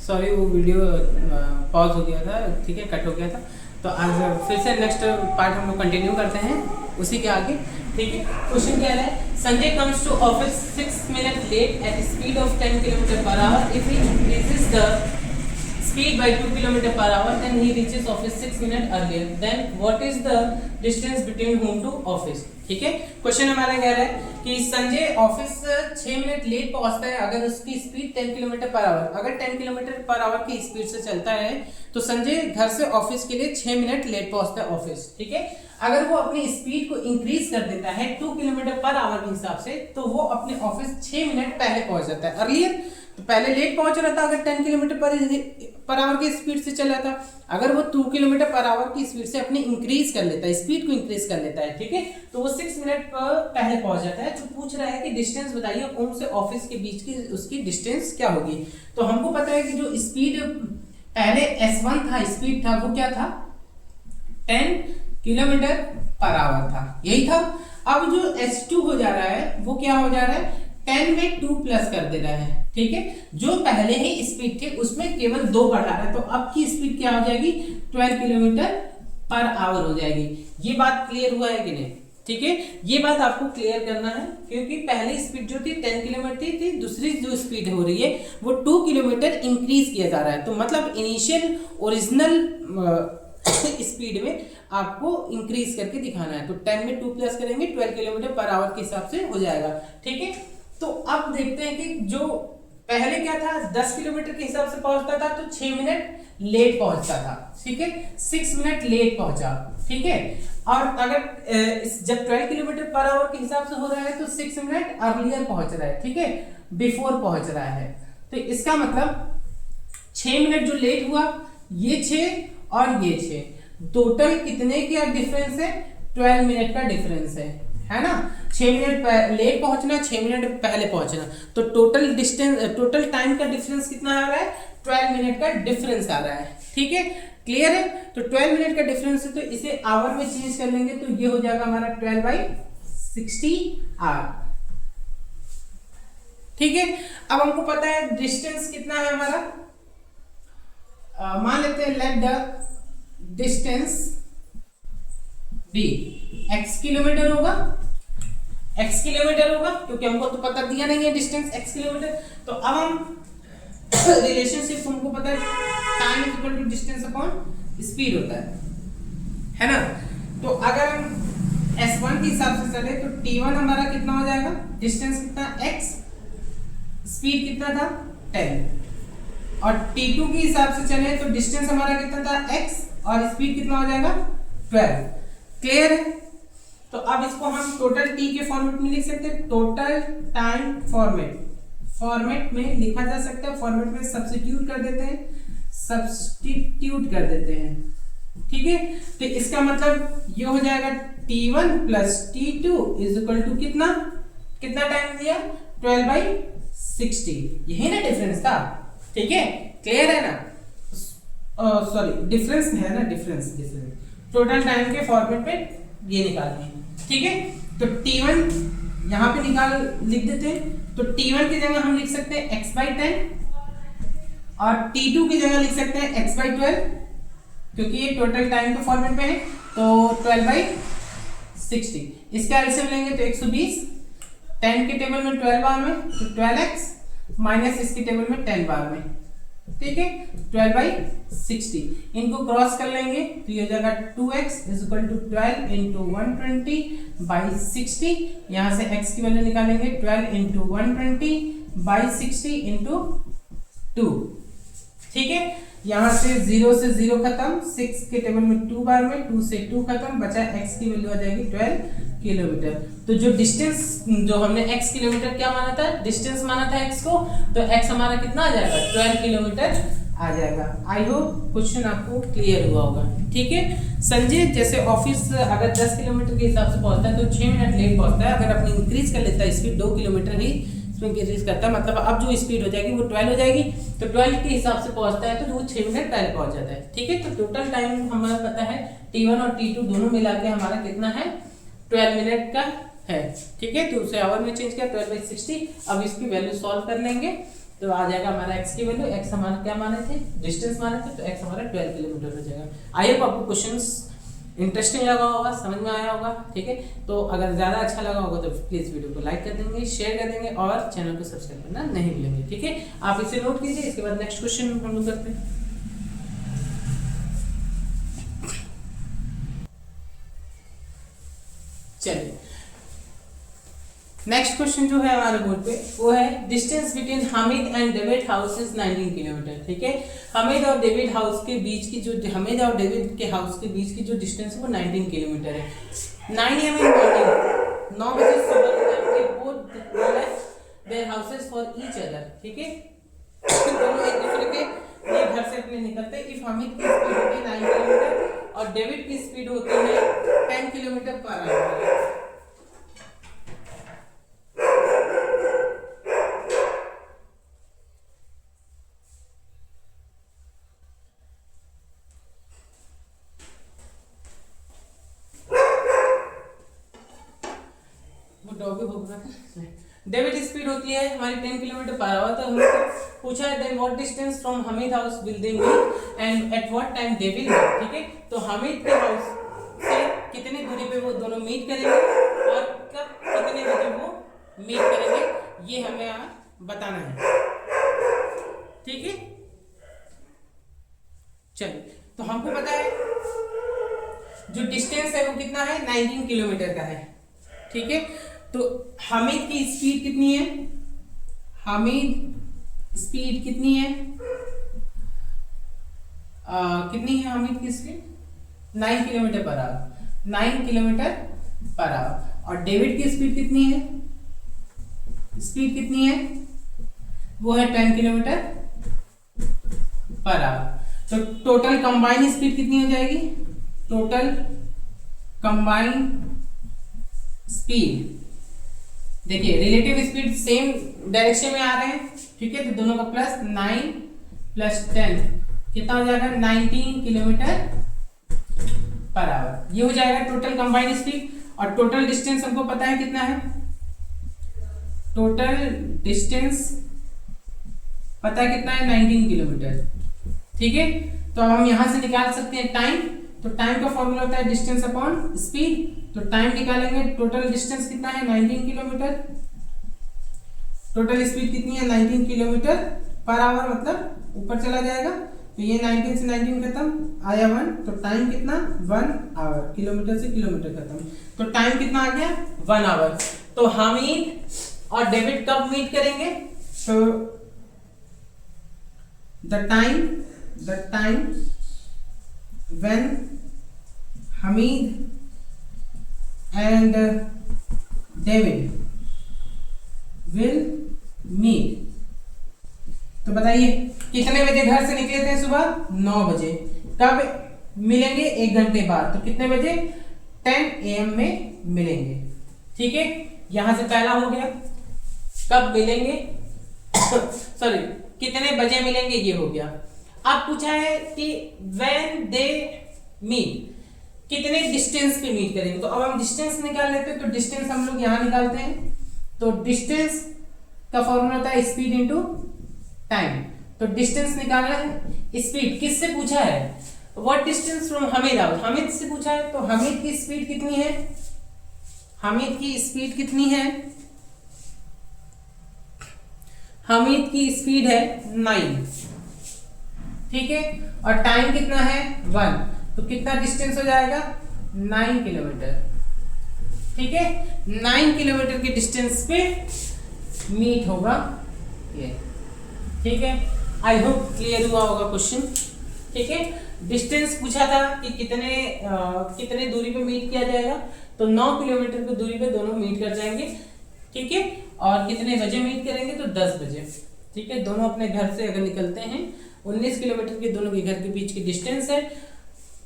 Sorry वो video pause हो गया था, ठीक है, कट हो गया था। तो आज फिर से नेक्स्ट पार्ट हम लोग कंटिन्यू करते हैं उसी के आगे, ठीक है। क्वेश्चन क्या है, Sanjay comes to office 6 minutes late at speed of 10 km/h। If he increases the speed by 2 km/h then he reaches office 6 minutes earlier, then what is the distance between home to office। ठीक है, question हमारा कह रहा है कि Sanjay office 6 minute late पहुंचता है अगर उसकी स्पीड 10 km/h, अगर 10 km/h की स्पीड से चलता है तो संजय घर से ऑफिस के लिए 6 मिनट लेट पहुंचता है ऑफिस, ठीक है। अगर वो अपनी स्पीड को इंक्रीज कर देता है 2 km/h के हिसाब से तो वो अपने ऑफिस 6 मिनट पहले पहुंच जाता है अर्लियर। तो पहले लेट पहुंच रहा था अगर 10 km/h की स्पीड से चल रहा था, अगर वो 2 km/h की स्पीड से अपनी इंक्रीज कर लेता है, स्पीड को इंक्रीज कर लेता है, ठीक है, तो वो 6 मिनट पहले पहुंच जाता है। तो पूछ रहा है कि डिस्टेंस बताइए होम से ऑफिस के बीच की उसकी डिस्टेंस क्या होगी। तो हमको पता है कि जो स्पीड पहले S1 था, स्पीड था वो क्या था 10 km/h था, यही था। अब जो S2 हो जा रहा है वो क्या हो जा रहा है 10 में 2 प्लस कर दे रहा है, ठीक है। जो पहले ही स्पीड थी उसमें केवल 2 बढ़ा रहा है, तो अब की स्पीड क्या हो जाएगी 12 km/h हो जाएगी। ये बात क्लियर हुआ है कि नहीं, ठीक है। ये बात आपको क्लियर करना है क्योंकि पहली स्पीड जो थी 10 km थी, दूसरी जो स्पीड हो रही है वो 2 km इंक्रीज किया जा रहा है। तो मतलब इनिशियल ओरिजिनल स्पीड में आपको इंक्रीज करके दिखाना है। तो 10 में 2 प्लस करेंगे 12 km/h के हिसाब से हो जाएगा, ठीक है। तो अब देखते हैं कि जो पहले क्या था 10 किलोमीटर के हिसाब से पहुंचता था तो 6 मिनट लेट पहुंचता था, ठीक है, 6 मिनट लेट पहुंचा, ठीक है। और अगर जब 12 km/h के हिसाब से हो रहा है तो 6 मिनट अर्लियर पहुंच रहा है, ठीक है, बिफोर पहुंच रहा है। तो इसका मतलब 6 मिनट जो लेट हुआ ये 6 और ये 6 टोटल कितने का डिफरेंस है 12 मिनट का डिफरेंस है ना। 6 मिनट लेट पहुंचना, 6 मिनट पहले पहुंचना, तो टोटल डिस्टेंस, टोटल टाइम का डिफरेंस कितना आ रहा है 12 मिनट का डिफरेंस आ रहा है, ठीक है, क्लियर है। तो 12 मिनट का डिफरेंस है तो इसे आवर में चेंज कर लेंगे तो ये हो जाएगा हमारा 12/60 आवर, ठीक है। अब हमको पता है डिस्टेंस कितना है हमारा, मान लेते हैं let the distance be x kilometre होगा, x किलोमीटर होगा क्योंकि हमको तो पता दिया नहीं है डिस्टेंस x किलोमीटर। तो अब हम रिलेशनशिप हमको पता है time is equal to distance upon speed होता है ना। तो अगर हम S1 के हिसाब से चले तो T1 हमारा कितना हो जाएगा, डिस्टेंस कितना x, स्पीड कितना था 10, और T2 के हिसाब से चले तो डिस्टेंस हमारा कितना था x और स्पीड कितना हो जाएगा 12, क्लियर है। तो अब इसको हम टोटल टी के फॉर्मेट में लिख सकते हैं, टोटल टाइम फॉर्मेट में लिखा जा सकता है, फॉर्मेट में सब्स्टिट्यूट कर देते हैं, ठीक है। तो इसका मतलब ये हो जाएगा T1 plus T2 is equal to कितना टाइम दिया 12/60, यही ना डिफरेंस था, ठीक है, क्लियर है ना। सॉरी डिफरेंस है ना, डिफरेंस टोटल टाइम के फॉर्मेट पे ये निकालनी है, ठीक है। तो T1 यहाँ पे लिख देते हैं, तो T1 की जगह हम लिख सकते हैं x/10 और T2 की जगह लिख सकते हैं x/12 क्योंकि ये टोटल टाइम के फॉर्मेट में है, तो 12/60 इसका एलसीएम लेंगे तो 120, 10 के टेबल में 12 बार में तो 12x माइनस इसके टेबल में 10 बार में, ठीक है, 12/60 इनको क्रॉस कर लेंगे तो ये हो जाएगा 2x is equal to 12 into 120/60, यहाँ से x की वैल्यू निकालेंगे 12 इंटू 120/60 इंटू 2, ठीक है। यहाँ से 0 से 0 खत्म, 6 के टेबल में 2 बार में 2 से 2 खत्म, बचा x की वैल्यू आ जाएगी 12 किलोमीटर। तो जो डिस्टेंस जो हमने x किलोमीटर क्या माना था, डिस्टेंस माना था x को, तो x हमारा कितना आ जाएगा 12 किलोमीटर आ जाएगा। आई होप क्वेश्चन आपको क्लियर हुआ होगा, ठीक है। संजय जैसे ऑफिस अगर 10 किलोमीटर के हिसाब से पहुंचता है तो 6 मिनट लेट पहुंचता है, अगर अपनी इंक्रीज कर लेता है स्पीड 2 किलोमीटर ही इंक्रीज करता है, मतलब अब जो स्पीड हो जाएगी वो 12 हो जाएगी, तो 12 के हिसाब से पहुंचता है तो वो 6 मिनट पहले पहुंच जाता है, ठीक है। तो टोटल टाइम हमारा पता है T1 और T2 दोनों मिला के हमारा कितना है 12 मिनट का है, ठीक है। तो उसे आवर में चेंज किया 12/60। अब इसकी वैल्यू सॉल्व कर लेंगे तो आ जाएगा हमारा x की वैल्यू, x हमारा क्या माने थे, डिस्टेंस माने थे, तो x हमारा 12 किलोमीटर हो जाएगा। आई होप आपको क्वेश्चंस इंटरेस्टिंग लगा होगा, समझ में आया होगा, ठीक है। तो अगर ज़्यादा अच्छा लगा होगा तो प्लीज़ वीडियो को लाइक कर देंगे, शेयर कर देंगे और चैनल को सब्सक्राइब करना नहीं भूलेंगे, ठीक है। आप इसे नोट कीजिए, इसके बाद नेक्स्ट क्वेश्चन हम लोग करते हैं। चलिए नेक्स्ट क्वेश्चन जो है हमारे बोर्ड पे वो है distance between Hamid and David house is 19 kilometre, ठीक है। हमीद और डेविड हाउस के बीच की जो हमीद और डेविड के हाउस के बीच की जो डिस्टेंस है वो 19 किलोमीटर है। 9 AM इन मॉर्निंग, 9 बजे सुबह के टाइम पे both left their houses for each other, ठीक है। दोनों एक दूसरे के लिए घर से अपने निकलते हैं। इफ हमीद की स्पीड होती है 9 किलोमीटर और डेविड की स्पीड होती है 10 kilometre per hour. David speed होती है हमारी 10 किलोमीटर पर आवर। तो हमने पूछा है then what distance from Hamid house will they meet and at what time they will meet, ठीक है। तो हमीद के हाउस से कितनी दूरी पे वो दोनों मीट करेंगे और कब कितने बजे वो मीट करेंगे, ये हमें यहाँ बताना है, ठीक है। चलिए तो हमको पता है जो डिस्टेंस है वो कितना है, 19 किलोमीटर का है, ठीक है। तो हमीद की स्पीड कितनी है, हमीद स्पीड कितनी है, कितनी है हमीद की speed 9 kilometre per hour, 9 kilometre per hour. और डेविड की स्पीड कितनी है, स्पीड कितनी है, वो है 10 किलोमीटर पर आवर। तो टोटल कंबाइन स्पीड कितनी हो जाएगी, टोटल कंबाइन स्पीड, देखिए रिलेटिव स्पीड सेम डायरेक्शन में आ रहे हैं, ठीक है। तो दोनों का प्लस 9 प्लस 10 कितना हो जाएगा, 19 किलोमीटर पर आवर, ये हो जाएगा टोटल कंबाइन स्पीड। और टोटल डिस्टेंस हमको पता है कितना है, टोटल डिस्टेंस पता है कितना है, 19 किलोमीटर, ठीक है। तो अब हम यहां से निकाल सकते हैं टाइम। तो टाइम का फॉर्मूला होता है डिस्टेंस अपॉन स्पीड। तो टाइम निकालेंगे, टोटल डिस्टेंस कितना है 19 किलोमीटर, टोटल स्पीड कितनी है 19 किलोमीटर पर आवर, मतलब ऊपर चला जाएगा। तो ये 19 से 19 खत्म आया 1, तो टाइम कितना 1 आवर, किलोमीटर से किलोमीटर खत्म, तो टाइम कितना आ गया 1 आवर। तो हमीद और डेविड कब मीट करेंगे, तो the time when Hamid and David will meet। तो बताइए कितने बजे घर से निकले थे, सुबह 9 बजे। कब मिलेंगे, 1 घंटे बाद, तो कितने बजे 10 AM में मिलेंगे, ठीक है। यहां से पहला हो गया, कब मिलेंगे सॉरी कितने बजे मिलेंगे, ये हो गया। अब पूछा है कि when they meet, कितने डिस्टेंस पे मीट करेंगे। तो अब हम डिस्टेंस निकाल लेते हैं। तो डिस्टेंस हम लोग यहां निकालते हैं। तो डिस्टेंस का फॉर्मूला होता है स्पीड इनटू टाइम। तो डिस्टेंस निकालना है, स्पीड किससे पूछा है, what distance from Hamid house, Hamid से पूछा है। तो हमीद की स्पीड कितनी है, हमीद की स्पीड कितनी है, हमीद की स्पीड है 9, ठीक है। और टाइम कितना है 1, तो कितना डिस्टेंस हो जाएगा 9 किलोमीटर, ठीक है। 9 किलोमीटर के डिस्टेंस पे मीट होगा ये, ठीक है। आई होप क्लियर हुआ होगा क्वेश्चन, ठीक है। डिस्टेंस पूछा था कि कितने दूरी पे मीट किया जाएगा। तो 9 किलोमीटर की दूरी पे दोनों मीट कर जाएंगे, ठीक है। और कितने बजे मीट करेंगे, तो 10 बजे, ठीक है। दोनों अपने घर से अगर निकलते हैं, 19 किलोमीटर के दोनों के घर के बीच की डिस्टेंस है।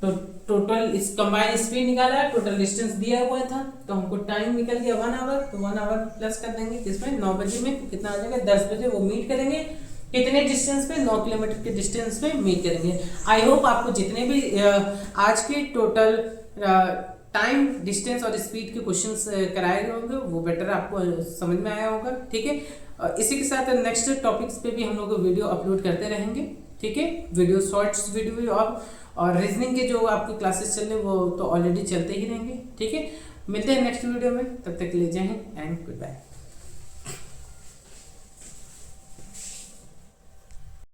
तो टोटल इस कंबाइन स्पीड निकाला है, टोटल डिस्टेंस दिया हुआ था, तो हमको टाइम निकल गया 1 आवर। तो 1 आवर प्लस कर देंगे किसमें, 9 बजे में, तो कितना आ जाएगा 10 बजे वो मीट करेंगे। कितने डिस्टेंस पे, 9 किलोमीटर के डिस्टेंस पे मीट करेंगे। आई होप आपको जितने भी आज के टोटल टाइम, डिस्टेंस और स्पीड के क्वेश्चंस कराए गए होंगे वो बेटर आपको समझ में आया होगा, ठीक है। इसी के साथ नेक्स्ट टॉपिक्स पे भी हम लोग वीडियो अपलोड करते रहेंगे, ठीक है। वीडियो शॉर्ट्स वीडियो और रीजनिंग के जो आपके क्लासेस चल रहे वो तो ऑलरेडी चलते ही रहेंगे, ठीक है। मिलते हैं नेक्स्ट वीडियो में, तब तक के लिए जय हिंद एंड गुड बाय।